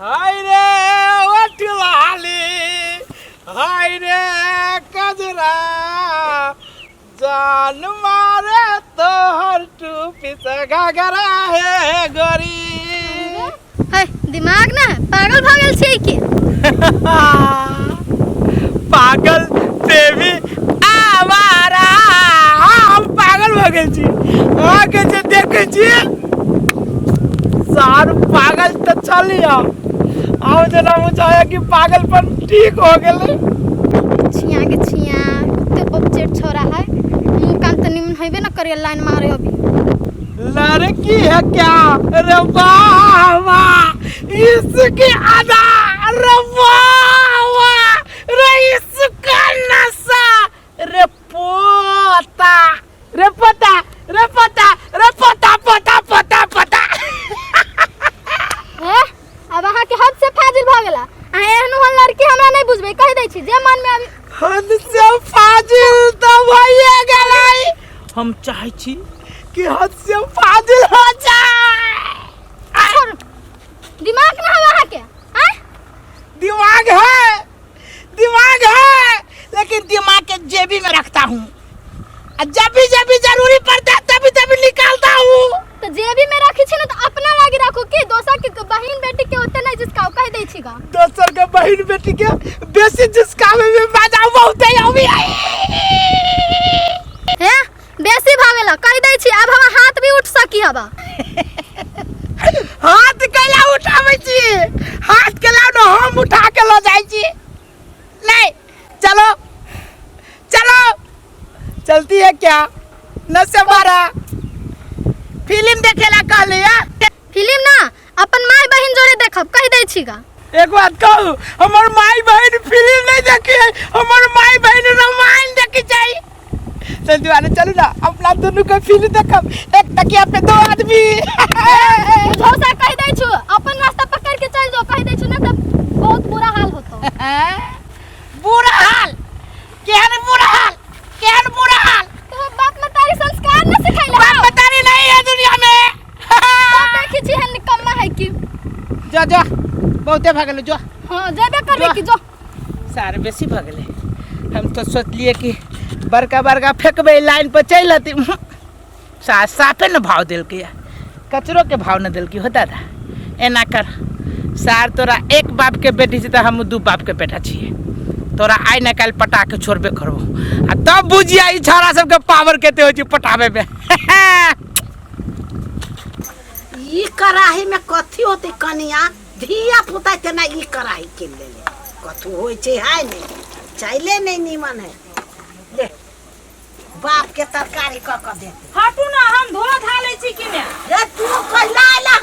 हाय रे वटलाली हाय रे कजरा जान मारे तोहर टूपी से घाघरा है गोरी। है दिमाग ना पागल भागल छै की? पागल देवी आवारा हम पागल भगल छी आगे जे देखे छी सार पागल तो चलिया आओ जना मुझे कि पागलपन ठीक हो गेले। छिया के छिया कुत्ते बच्चे छोरा है मुंह कान त निमन होइबे न करे लाइन मारे अभी। लड़की है क्या रे बाबा इसकी अदा रे बाबा रे इसका नशा रे पोता रे पोता रे पोता रे पोता पोता पोता पोता ए अब अहाँ के हद से फाजिल भ गेला। आ एहनो हन लड़की हमरा नहीं बुझबे कह दै छी जे मन में अभी हद से फाजिल तो भइए गेलै। हम चाहै छी कि हद से फाजिल हो जाए। दिमाग ना है वहाँ के हैं? दिमाग है लेकिन दिमाग के जेबी में रखता हूँ जब भी जरूरी पड़ता है तभी निकालता हूँ। तो जेबी में रखी छी न तो अपना लागी रखो कि दोसर के बहिन बेटी के होते नहीं जिसका कह दै छी गा। दोसर के बहिन बेटी के बेसी जिसका में बाजा बहुत है अभी है बेसी भ गेला कह दै छी। अब हम हाथ भी उठ सकी हबा हाथ कैला उठाबै छी हाथ केला न हम उठा के ल जाई छी। नहीं चलो चलो चलती है क्या न से मारा फिल्म देखेला कहले फिल्म ना अपन माय बहिन जोड़े देखब कह दै छी गा। एक बात कहू हमर माय बहिन फिल्म नहीं देखी है हमर माय बहिन रामायण देखी चाहिए। संजू वाले चलो ना अपना दोनों का फिल्म देखब एक तकिया पे दो आदमी झोसा कह दै छु अपन रास्ता पकड़ के चल जाओ कह दै छु ना तब बहुत बुरा हाल होतो। बुरा हाल केहन बुरा हाल तो बाप मतारी संस्कार न सिखाइले बाप मतारी नहीं है दुनिया में। तो देखी छी हन निकम्मा है कि जा बहुते भागले जो हां जेबे करले कि जो सारे बेसी भागले। हम तो सोचलिए कि बड़का फेंकबे लाइन पर चल आती साफे न भाव दिल के कचरो के भाव न दिल की होता था एना कर सार तोरा एक बाप के बेटी से तो हम दू बाप के बेटा छिए तोरा आई न काल पटा के छोड़बे करबो आ तब बुझिया ई छोरा सब के पावर केते हो छी पटावे में। ई कराही में कथी होते कनिया धिया पुता ते ना ई कराही के ले कथू होय छै हाय ने चाइले नहीं नीमन है ले बाप के तरकारी क दे हटू ना हम धो धा ले छी कि ने रे तू कहला आला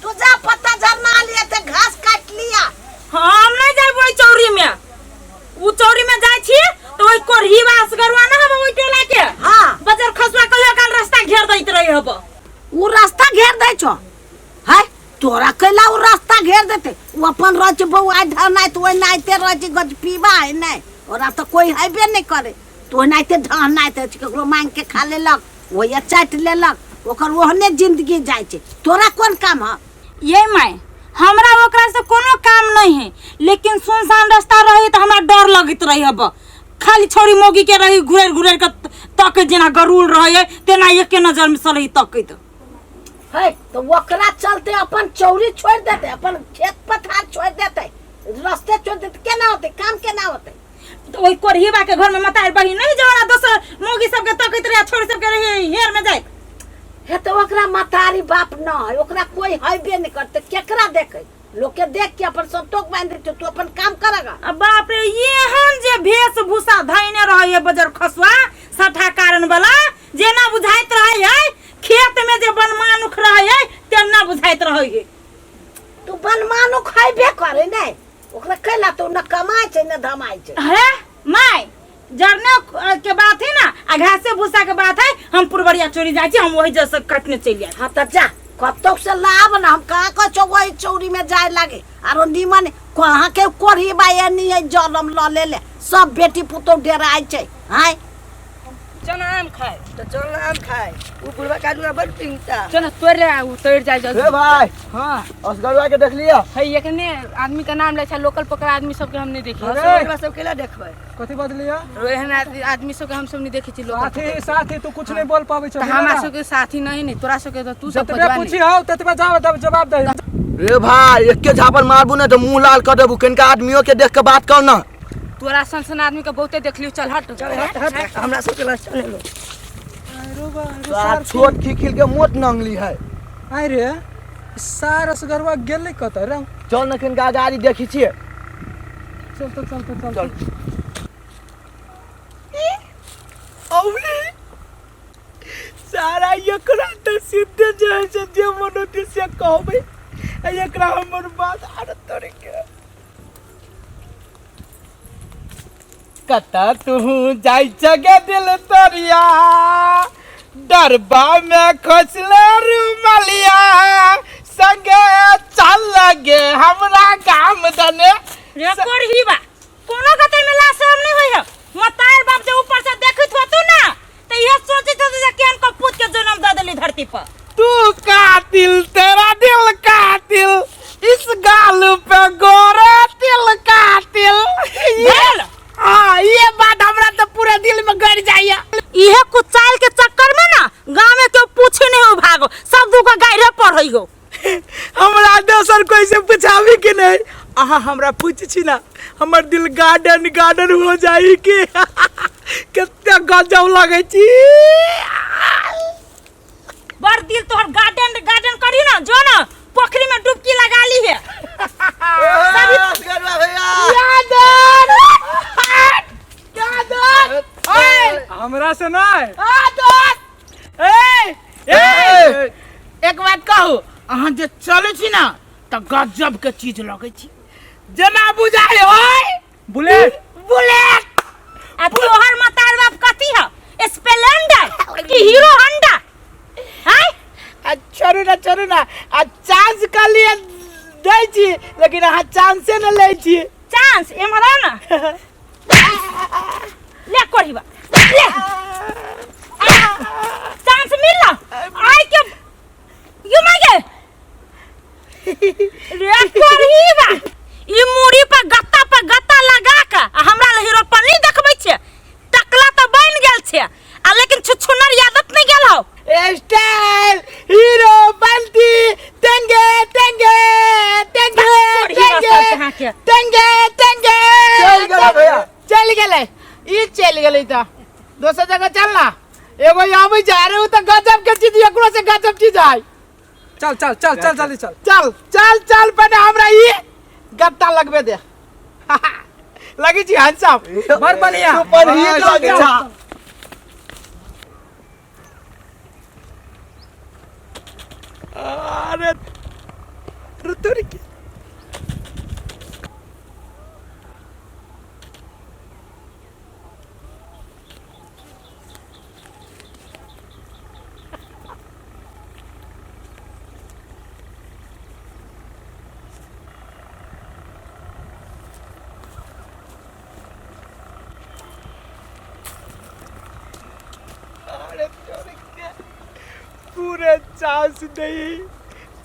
तू जा पत्ता झरना लिए ते घास काट लिया। हम नहीं जाब ओई चौरी में उ चौरी में जाय छी तो ओई कोरही वास करवा ना हम ओई टोला के हां बजर खसवा कहियो काल रास्ता घेर दैत रही हब उ रास्ता घेर दै छो है तोरा कहला उ रास्ता घेर देते उ अपन रच बौ आ ढनाई तो ओई नाइते रच गज पीबा है नहीं ओरा तो कोई हैबे नहीं करे तो नाइते ढनाई ते केकरो मांग के खा लेलक ओया चाट लेलक ओकर ओहने जिंदगी जाय छै तोरा कोन काम ह ये माय हमरा ओकरा से कोनो काम नहीं है लेकिन सुनसान रास्ता रही तो हमरा डर लगत रही हब खाली छोरी मोगी के रही घुरेर के तक जेना गरुड़ रहे तेना एक नजर में सलही तकत है तो ओकरा चलते अपन चौरी छोड़ देते अपन खेत पथार छोड़ देते रास्ते छोड़ देते केना होते काम केना होते तो ओई कोरहीबा के घर में मतार बहिन नहीं जवना दोसर मोगी सब के तकत रहे छोरी सब के रहे हेर में जाए हे तो ओकरा मतारी बाप न है ओकरा कोई हैबे नहीं करते केकरा देखे लोग के देख के अपन संतोष बांध देते तू अपन काम करेगा। बाप रे ये हन जे भेष भूसा धइने रहे बजर खसवा सठा कारण वाला जेना बुझाइत रहे है खेत में जे बनमानुख रहे है तेना बुझाइत रहे है तू बनमानुख हैबे करे नहीं ओकरा कहला तो न कमाई छै न धमाई छै है माय जरने के बात है ना आ घासे भूसा के बात है हम पुरबरिया चोरी जाय छी हम वही जैसे कटने चली हां त जा कतौ से लाभ ना हम कहां का चौगई चौरी में जाय लागे आरो नीमन कहां के कोरही बाय नहीं है जलम ल ले सब बेटी पुतो डेराय छै हाय चना आम खाए तो चल आम खाए वो बुढ़वा काजुआ बड़ पिंगता चना तोड़ रे उ तोड़ जाए जल्दी ए भाई हां असगरवा के देख लिया है ये कने आदमी का नाम ले छै लोकल पकड़ आदमी सब के हम नहीं देखी बुढ़वा सब केला देखबै कथी बात लिया एहन आदमी सब के हम सब नहीं देखी छी लोकल साथी साथी तू कुछ नहीं बोल पावे छ हमरा सब के साथी नहीं तोरा सब के तो तू सब जतबे पूछी हो ततबे जवाब दे रे भाई एके झापड़ मारबू ना तो मुंह लाल कर देबू कनका आदमियों के देख के बात कर ना तोरा सन आदमी के बहुते देख लियो चल हट हट हमरा सब केला चले लो सार छोट खिखिल के मोट नंगली है आई रे सार असगरवा गेलै कत रे चल न कनका गाड़ी देखी छिए चल औली सारा एकरा त सिद्धे जाय से जे मनोति से कहबै एकरा हमर बात आर तोरे के कता तू जाय जगे दिल तरिया डरबा में खसले रुमलिया संगे चल लगे हमरा काम दने रे कोरही बा कोनो कते में लाश हम नहीं होय मतार बाप जे ऊपर से देखत हो तू ना त ये सोचित हो जे केन को पूत के जन्म द देली धरती पर तू कातिल तेरा दिल कातिल इस गाल पे गोरा तिल कातिल हाँ ये बात हमरा तो पूरे दिल में गड़ जाइए इहे कुचाल के चक्कर में ना गांव में क्यों पूछे नहीं हो भागो सब दू का गायरे पढ़ई हो हमरा दोसर कोई से पूछावी कि नहीं अहाँ हमरा पूछ छी ना हमर दिल गार्डन हो जाई कि कितना गजब लगे छी बड़ दिल तोहर गार्डन करी ना जो ना पोखरी में डुबकी लगा ली है असगरवा भैया हमरा से नहीं एक बात कहू अहाँ जे चले छी ना त गजब के चीज लगे छी जना बुझाए होय बुलेट आ तोहर मतार बाप कथी है स्प्लेंडर कि हीरो होंडा हैं छोड़ू ना आ चांस का लिए दै छी लेकिन अहाँ चांसे न लै छी चांस एमरा ना ले कोरहीबा ले चांस मिलला आई के यू मांगे रे कोरहीबा ई मुड़ी पर गत्ता लगा के हमरा ल हीरो पर नहीं देखबै छे टकला त बन गेल छे आ लेकिन छुछुनर आदत नहीं गेल हो स्टाइल हीरो बनती तेंगे चल गेले त दोसर जगह चलना एगो आबै जा रे उ त गजब के चीज एकरो से गजब चीज आइ चल पने हमरा ई गत्ता लगबे दे लगी छी हंसम बड़ बढ़िया सुपर हिट लगे छा अरे रुतुर के पूरे चांस नहीं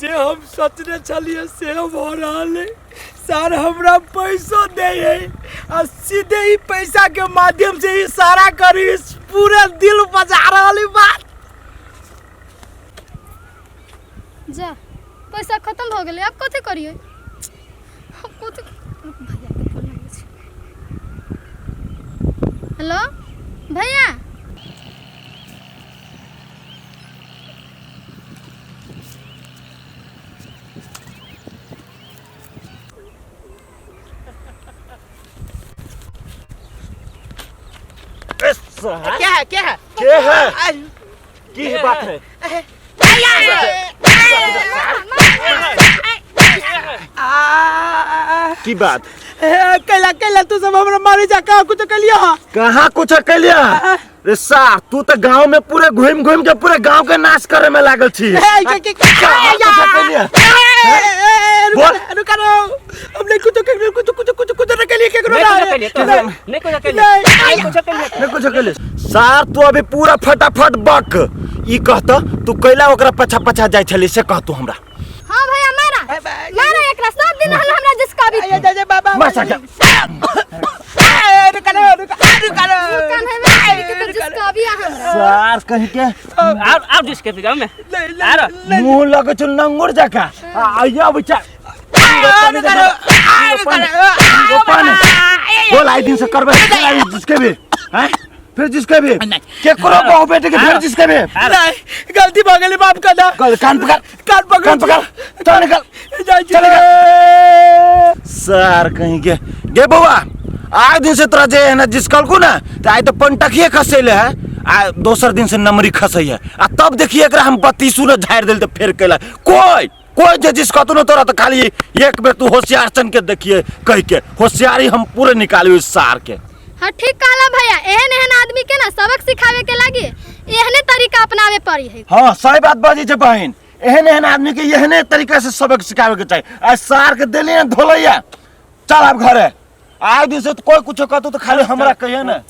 जे हम सोचने चलिए से हम हो रहा है सर हमरा पैसो दे और सीधे ही पैसा के माध्यम से इशारा करी पूरे दिल बजा रहा बात जा पैसा खत्म हो गेलै अब कथी करिए अब कथी भैया के फोन आबै छै हेलो भैया क्या है क्या है की बात है की बात कैला तू सब हमरा मारे जा कुछ कलिया कहाँ कुछ कलिया रे सार तू तो गांव में पूरे घूम के पूरे गांव के नाश करे में लागल छी हमने कुछ कलिए कुछ कलिए सार तू अभी पूरा फटाफट बक ई कहत तू कैला ओकरा पछा पछा जाय छली से कह तू हमरा। हां भैया मारा मारा एकरा सब दिन रहल हमरा जिसका भी आया जा बाबा मसा के रुक कान है में जिसका भी हमरा सार कह के आप जिसके भी गाँव में मुंह लगे छ नंगुर जाका आया बच्चा बोल आई दिन से करबे जिसके भी हैं फिर जिसके भी के करो बहु बेटे के फिर जिसके भी नहीं गलती हो गई बाप का ना कान पकड़ तो निकल चले सर कहीं गे बउआ आज दिन से तोरा जे है ना जिसकल को ना तो आज तो पंटकिए खसेले है आ दोसर दिन से नमरी खसई है आ तब देखिए एकरा हम 32 न झाड़ देल तो फेर केला कोई जे जिसका तू न तोरा तो खाली एक बेर तू होशियार सन के देखिए कह के होशियारी हम पूरे निकालियो इस सार के। हां ठीक कहला भैया एहन आदमी के ना सबक सिखावे के लागी एहने तरीका अपनावे पड़ी है। हां सही बात बाजी जे बहन एहन आदमी के एहने तरीका से सबक सिखावे के चाहिए आ सार के देली न धोलैया चल अब घरे आज दिन से तो कोई कुछ कहतो तो खाली हमरा कहिए ना।